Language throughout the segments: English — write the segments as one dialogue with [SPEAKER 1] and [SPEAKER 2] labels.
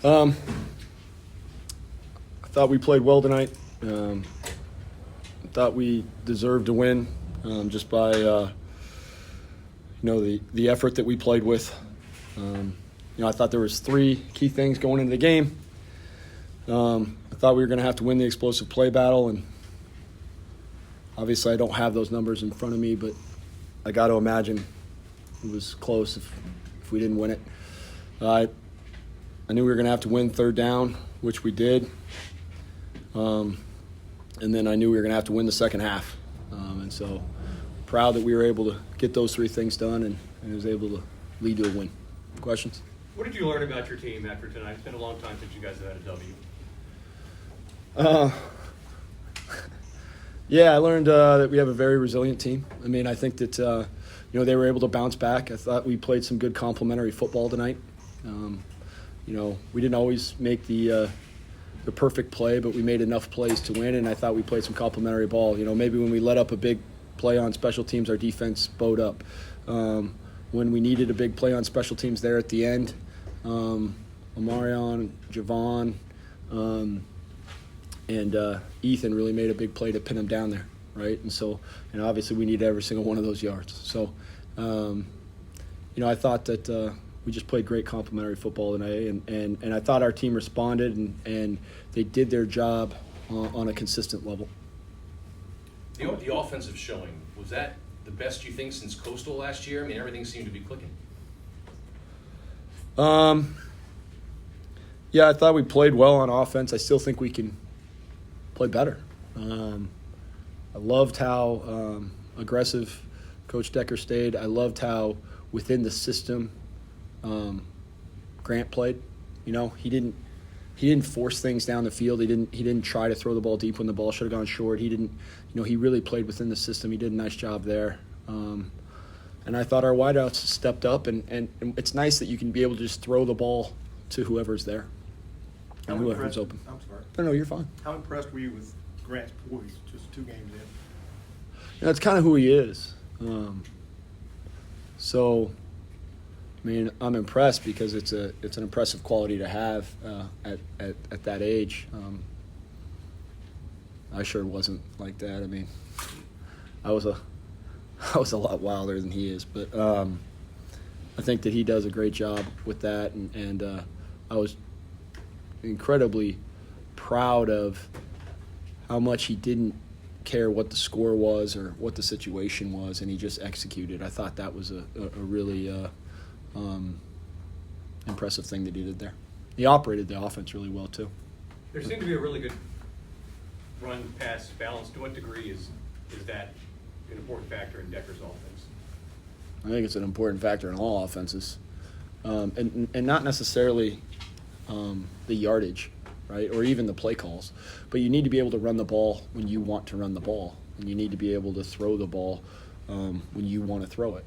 [SPEAKER 1] I thought we played well tonight. I thought we deserved to win just by the effort that we played with. I thought there was 3 key things going into the game. I thought we were going to have to win the explosive play battle, and obviously I don't have those numbers in front of me, but I got to imagine it was close if we didn't win it. I knew we were going to have to win third down, which we did. And then I knew we were going to have to win the second half. And so proud that we were able to get those 3 things done and was able to lead to a win. Questions?
[SPEAKER 2] What did you learn about your team after tonight? It's been a long time since you guys have had a W.
[SPEAKER 1] Yeah, I learned that we have a very resilient team. I mean, I think that, they were able to bounce back. I thought we played some good complementary football tonight. We didn't always make the perfect play, but we made enough plays to win, and I thought we played some complementary ball. Maybe when we let up a big play on special teams, our defense bowed up. When we needed a big play on special teams there at the end, Omarion, Javon, and Ethan really made a big play to pin him down there, right? And obviously we needed every single one of those yards. So, I thought that we just played great complementary football tonight, and I thought our team responded and they did their job on a consistent level.
[SPEAKER 3] The offensive showing, was that the best you think since Coastal last year? I mean, everything seemed to be clicking.
[SPEAKER 1] Yeah, I thought we played well on offense. I still think we can play better. I loved how aggressive Coach Decker stayed. I loved how within the system Grant played. He didn't force things down the field. He didn't try to throw the ball deep when the ball should have gone short. He didn't. He really played within the system. He did a nice job there. And I thought our wideouts stepped up, and it's nice that you can be able to just throw the ball to whoever's there and whoever's open.
[SPEAKER 4] I'm sorry.
[SPEAKER 1] No, you're fine.
[SPEAKER 4] How impressed were you with Grant's poise just 2 games in?
[SPEAKER 1] That's kind of who he is. I'm impressed because it's an impressive quality to have at that age. I sure wasn't like that. I mean, I was a lot wilder than he is, but I think that he does a great job with that, and I was incredibly proud of how much he didn't care what the score was or what the situation was, and he just executed. I thought that was a really impressive thing that he did there. He operated the offense really well too.
[SPEAKER 2] There seemed to be a really good run-pass balance. To what degree is that an important factor in Decker's offense?
[SPEAKER 1] I think it's an important factor in all offenses, and not necessarily the yardage, right, or even the play calls. But you need to be able to run the ball when you want to run the ball, and you need to be able to throw the ball when you want to throw it.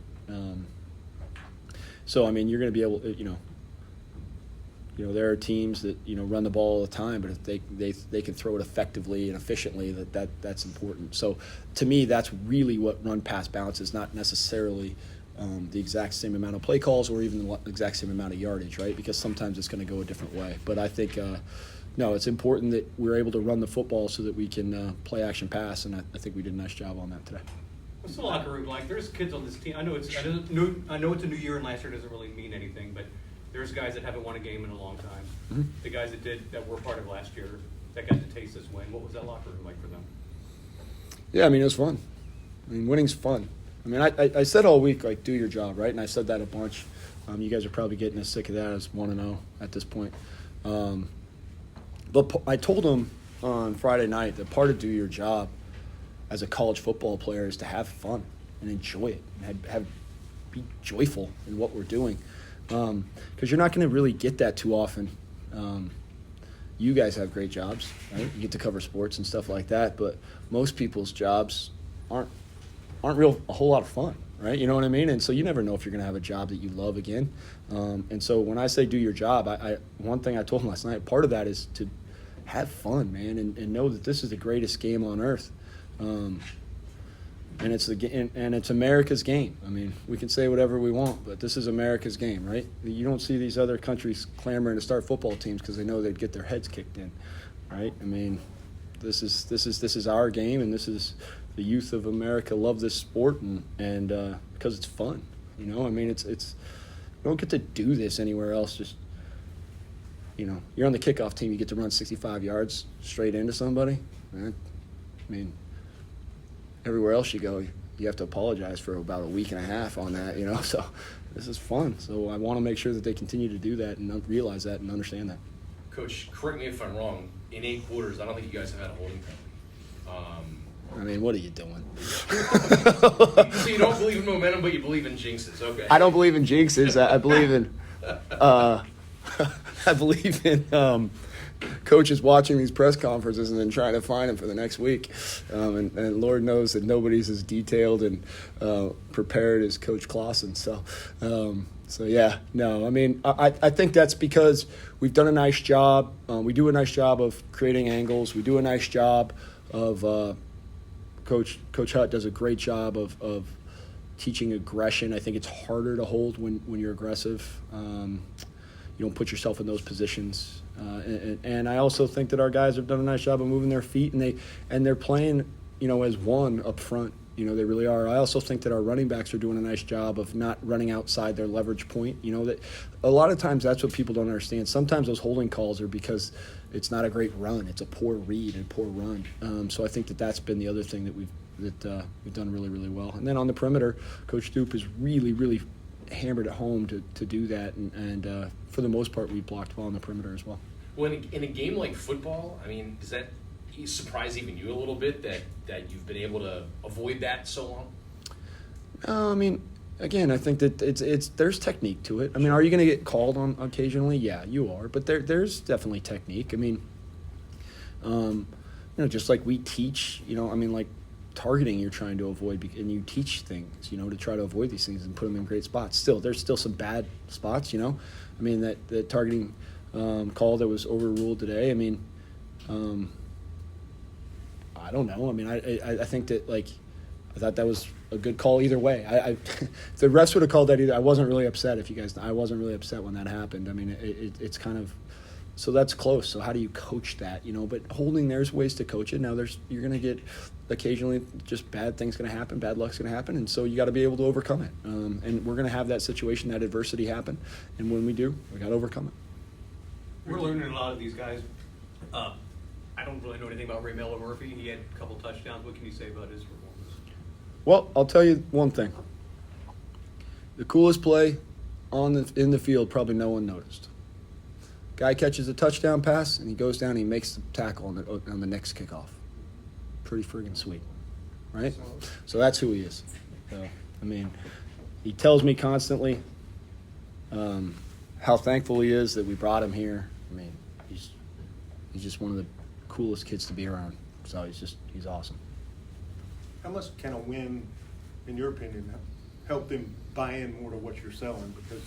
[SPEAKER 1] So, I mean, you're going to be able to, there are teams that, run the ball all the time, but if they can throw it effectively and efficiently, that's important. So, to me, that's really what run-pass balance is, not necessarily the exact same amount of play calls or even the exact same amount of yardage, right? Because sometimes it's going to go a different way. But I think, it's important that we're able to run the football so that we can play action pass, and I think we did a nice job on that today.
[SPEAKER 2] What's the locker room like? There's kids on this team. I know it's a new year, and last year doesn't really mean anything, but there's guys that haven't won a game in a long time.
[SPEAKER 1] Mm-hmm.
[SPEAKER 2] The guys that were part of last year that got to taste this win. What was that locker room like for them?
[SPEAKER 1] Yeah, it was fun. Winning's fun. I said all week, do your job, right? And I said that a bunch. You guys are probably getting as sick of that as 1-0 at this point. But I told them on Friday night that part of do your job as a college football player is to have fun and enjoy it and be joyful in what we're doing. Because you're not going to really get that too often. You guys have great jobs, right? You get to cover sports and stuff like that, but most people's jobs aren't a whole lot of fun, right? You know what I mean? And so you never know if you're going to have a job that you love again. And so when I say do your job, one thing I told him last night, part of that is to have fun, man, and know that this is the greatest game on earth. and it's America's game. I mean, we can say whatever we want, but this is America's game, right? You don't see these other countries clamoring to start football teams because they know they'd get their heads kicked in, right? I mean, this is our game, and this is the youth of America love this sport, and because it's fun, you know. I mean, it's you don't get to do this anywhere else. Just, you know, you're on the kickoff team, you get to run 65 yards straight into somebody. Man, I mean, everywhere else you go, you have to apologize for about a week and a half on that, you know. So this is fun. So I want to make sure that they continue to do that and realize that and understand that.
[SPEAKER 3] Coach, correct me if I'm wrong. In 8 quarters, I don't think you guys have had a holding penalty.
[SPEAKER 1] I mean, what are you doing?
[SPEAKER 3] So you don't believe in momentum, but you believe in jinxes. Okay.
[SPEAKER 1] I don't believe in jinxes. I believe in I believe in coaches watching these press conferences and then trying to find them for the next week. And Lord knows that nobody's as detailed and prepared as Coach Clausen. So yeah, no, I mean, I think that's because we've done a nice job. We do a nice job of creating angles. We do a nice job of Coach Hutt does a great job of teaching aggression. I think it's harder to hold when you're aggressive. You don't put yourself in those positions. And I also think that our guys have done a nice job of moving their feet, and they're playing, you know, as one up front. You know, they really are. I also think that our running backs are doing a nice job of not running outside their leverage point. You know, that a lot of times that's what people don't understand. Sometimes those holding calls are because it's not a great run. It's a poor read and poor run. So I think that's been the other thing that we've done really, really well. And then on the perimeter, Coach Stoop has really, really hammered it home to do that. And for the most part, we blocked well on the perimeter as well.
[SPEAKER 3] Well, in a game like football, I mean, does that surprise even you a little bit that you've been able to avoid that so long?
[SPEAKER 1] I mean, again, I think that there's technique to it. I mean, are you going to get called on occasionally? Yeah, you are. But there's definitely technique. I mean, you know, just like we teach, you know, I mean, like targeting you're trying to avoid, and you teach things, you know, to try to avoid these things and put them in great spots. There's still some bad spots, you know. I mean, that targeting call that was overruled today, I mean, I don't know. I mean, I think that, like, I thought that was a good call either way. If the refs would have called that either, I wasn't really upset. I wasn't really upset when that happened. I mean, it's kind of, so that's close. So how do you coach that, you know? But holding, there's ways to coach it. Now you're going to get occasionally just bad things going to happen, bad luck's going to happen, and so you got to be able to overcome it. And we're going to have that situation, that adversity happen, and when we do, we got to overcome it.
[SPEAKER 2] We're learning a lot of these guys. I don't really know anything about Ray Murphy. He had a couple touchdowns. What can you say about his performance?
[SPEAKER 1] Well, I'll tell you one thing. The coolest play in the field, probably no one noticed. Guy catches a touchdown pass, and he goes down and he makes the tackle on the next kickoff. Pretty friggin' sweet, right? So that's who he is. So, I mean, he tells me constantly how thankful he is that we brought him here. I mean, he's just one of the coolest kids to be around. So he's awesome.
[SPEAKER 4] How much can a win, in your opinion, help them buy in more to what you're selling? Because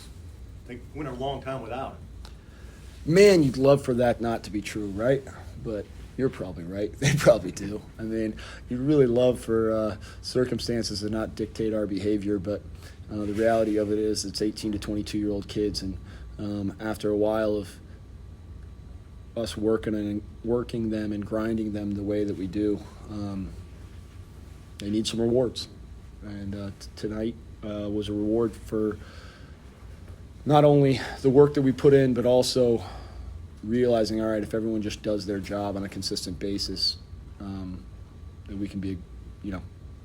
[SPEAKER 4] they went a long time without it.
[SPEAKER 1] Man, you'd love for that not to be true, right? But you're probably right. They probably do. I mean, you'd really love for circumstances to not dictate our behavior, but the reality of it is it's 18 to 22-year-old kids, and after a while of us working them and grinding them the way that we do, they need some rewards. And tonight was a reward for not only the work that we put in, but also realizing, all right, if everyone just does their job on a consistent basis, then we can be,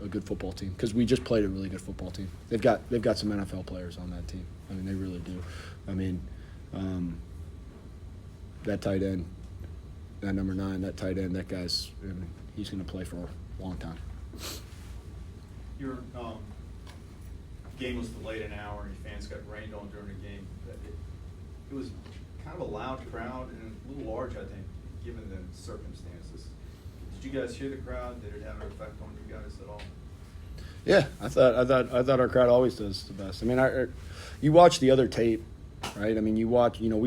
[SPEAKER 1] a good football team. Because we just played a really good football team. They've got some NFL players on that team. I mean, they really do. I mean, that tight end, that number 9, that tight end, that guy's, he's going to play for a long time.
[SPEAKER 5] Your game was delayed an hour, and your fans got rained on during the game. It was kind of a loud crowd and a little large, I think, given the circumstances. Did you guys hear the crowd? Did it have an effect on you guys at all?
[SPEAKER 1] Yeah, I thought our crowd always does the best. I mean, you watch the other tape, right? I mean, we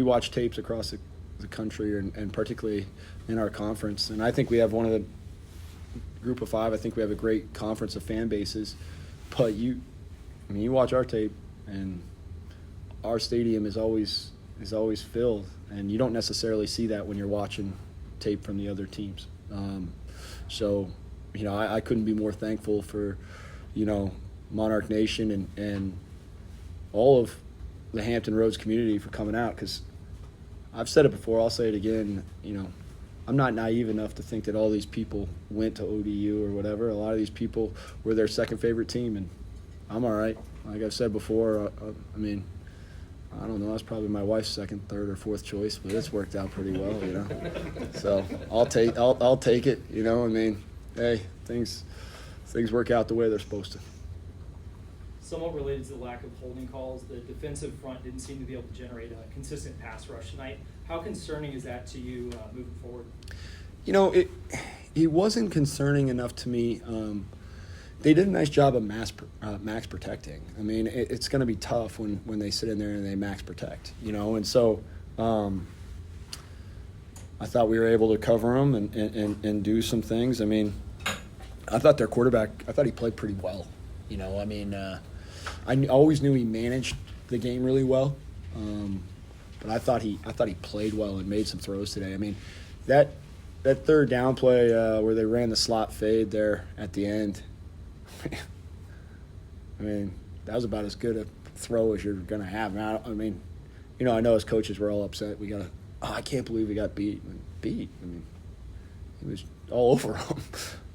[SPEAKER 1] watch tapes across the country and particularly in our conference, and I think we have one of the group of five. I think we have a great conference of fan bases. But you watch our tape, and our stadium is always filled, and you don't necessarily see that when you're watching tape from the other teams. So, I couldn't be more thankful for, Monarch Nation and all of the Hampton Roads community for coming out, because I've said it before, I'll say it again, I'm not naive enough to think that all these people went to ODU or whatever. A lot of these people were their second favorite team, and I'm all right. Like I've said before, I don't know, that's probably my wife's second, third, or fourth choice, but it's worked out pretty well, So I'll take it, Hey, things work out the way they're supposed to.
[SPEAKER 6] Somewhat related to the lack of holding calls, the defensive front didn't seem to be able to generate a consistent pass rush tonight. How concerning is that to you moving forward?
[SPEAKER 1] It wasn't concerning enough to me. They did a nice job of max protecting. It's going to be tough when they sit in there and they max protect, And so I thought we were able to cover them and do some things. I thought their quarterback, he played pretty well. I always knew he managed the game really well, but I thought he played well and made some throws today. That third down play where they ran the slot fade there at the end. That was about as good a throw as you're going to have. I know as coaches we're all upset. I can't believe we got beat. He was all over them.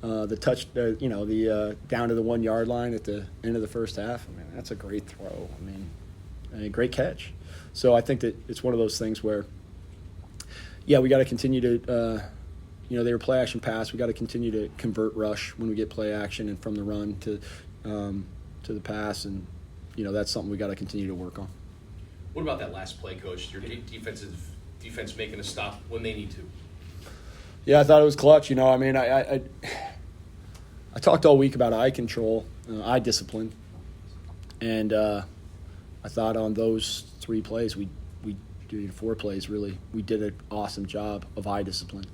[SPEAKER 1] The down to the 1 yard line at the end of the first half. That's a great throw. Great catch. So I think that it's one of those things where, we got to continue to, they were play action pass. We got to continue to convert rush when we get play action and from the run to the pass, and that's something we got to continue to work on.
[SPEAKER 3] What about that last play, Coach? Your defense making a stop when they need to.
[SPEAKER 1] Yeah, I thought it was clutch. I talked all week about eye control, eye discipline, and I thought on those 3 plays, we did 4 plays really, we did an awesome job of eye discipline.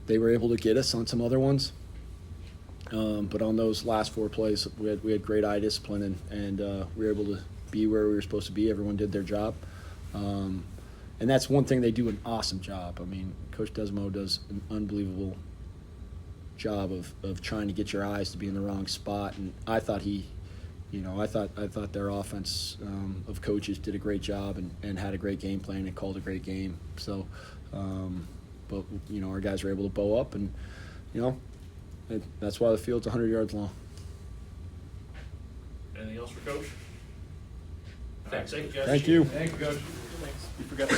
[SPEAKER 1] They were able to get us on some other ones, but on those last 4 plays, we had great eye discipline, and we were able to be where we were supposed to be. Everyone did their job. And that's one thing they do an awesome job. Coach Desmo does an unbelievable job of trying to get your eyes to be in the wrong spot. And I thought I thought their offense of coaches did a great job and had a great game plan and called a great game. So, but our guys were able to bow up, and that's why the field's 100 yards long.
[SPEAKER 3] Anything else for Coach?
[SPEAKER 6] Thanks.
[SPEAKER 1] Thank you.
[SPEAKER 5] Thank you, Coach.
[SPEAKER 6] Thanks.
[SPEAKER 5] You forgot to